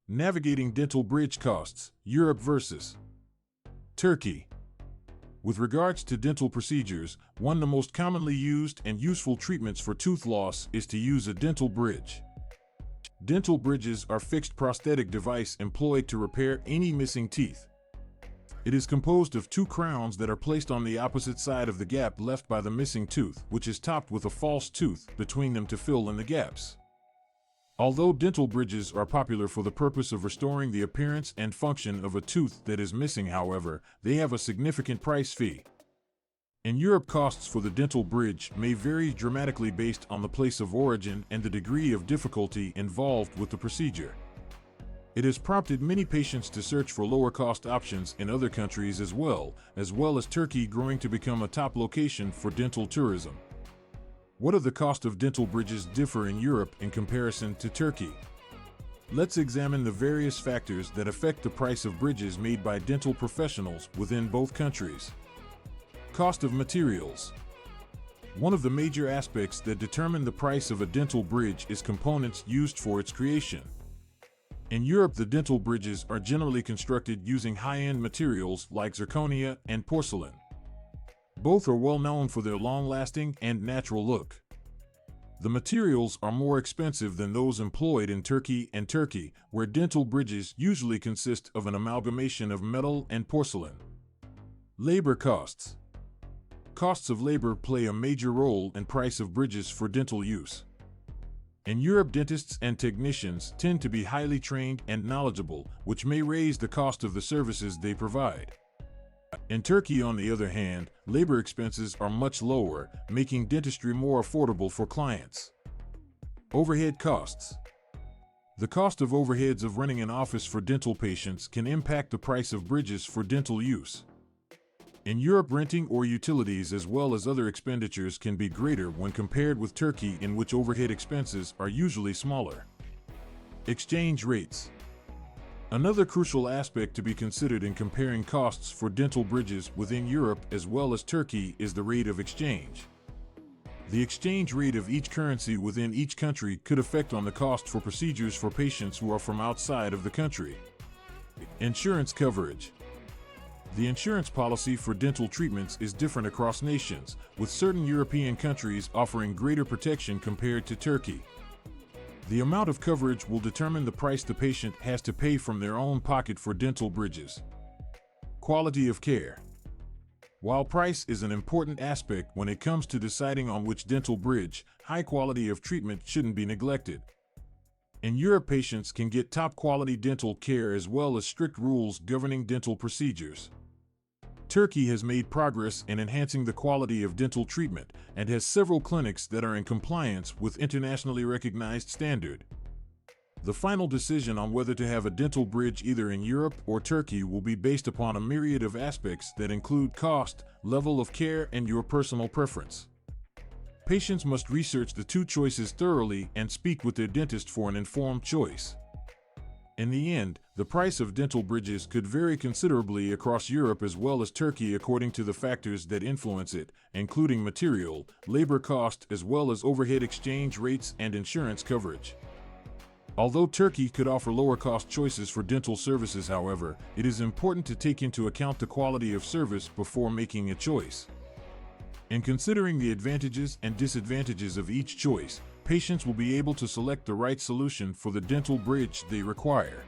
Navigating dental bridge costs, Europe versus Turkey. With regards to dental procedures, one of the most commonly used and useful treatments for tooth loss is to use a dental bridge. Dental bridges are fixed prosthetic device employed to repair any missing teeth. It is composed of two crowns that are placed on the opposite side of the gap left by the missing tooth, which is topped with a false tooth between them to fill in the gaps. Although dental bridges are popular for the purpose of restoring the appearance and function of a tooth that is missing, however, they have a significant price fee. In Europe, costs for the dental bridge may vary dramatically based on the place of origin and the degree of difficulty involved with the procedure. It has prompted many patients to search for lower-cost options in other countries as well as Turkey growing to become a top location for dental tourism. What do the cost of dental bridges differ in Europe in comparison to Turkey? Let's examine the various factors that affect the price of bridges made by dental professionals within both countries. Cost of materials. One of the major aspects that determine the price of a dental bridge is components used for its creation. In Europe, the dental bridges are generally constructed using high-end materials like zirconia and porcelain. Both are well known for their long-lasting and natural look. The materials are more expensive than those employed in Turkey, where dental bridges usually consist of an amalgamation of metal and porcelain. Labor costs. Costs of labor play a major role in price of bridges for dental use. In Europe, dentists and technicians tend to be highly trained and knowledgeable, which may raise the cost of the services they provide. In Turkey, on the other hand, labor expenses are much lower, making dentistry more affordable for clients. Overhead costs. The cost of overheads of running an office for dental patients can impact the price of bridges for dental use. In Europe, renting or utilities as well as other expenditures can be greater when compared with Turkey, in which overhead expenses are usually smaller. Exchange rates. Another crucial aspect to be considered in comparing costs for dental bridges within Europe as well as Turkey is the rate of exchange. The exchange rate of each currency within each country could affect on the cost for procedures for patients who are from outside of the country. Insurance coverage. The insurance policy for dental treatments is different across nations, with certain European countries offering greater protection compared to Turkey. The amount of coverage will determine the price the patient has to pay from their own pocket for dental bridges. Quality of care. While price is an important aspect when it comes to deciding on which dental bridge, high quality of treatment shouldn't be neglected. In Europe, patients can get top-quality dental care as well as strict rules governing dental procedures. Turkey has made progress in enhancing the quality of dental treatment and has several clinics that are in compliance with internationally recognized standard. The final decision on whether to have a dental bridge either in Europe or Turkey will be based upon a myriad of aspects that include cost, level of care, and your personal preference. Patients must research the two choices thoroughly and speak with their dentist for an informed choice. In the end, the price of dental bridges could vary considerably across Europe as well as Turkey according to the factors that influence it, including material, labor cost, as well as overhead exchange rates and insurance coverage. Although Turkey could offer lower-cost choices for dental services, however, it is important to take into account the quality of service before making a choice. In considering the advantages and disadvantages of each choice, patients will be able to select the right solution for the dental bridge they require.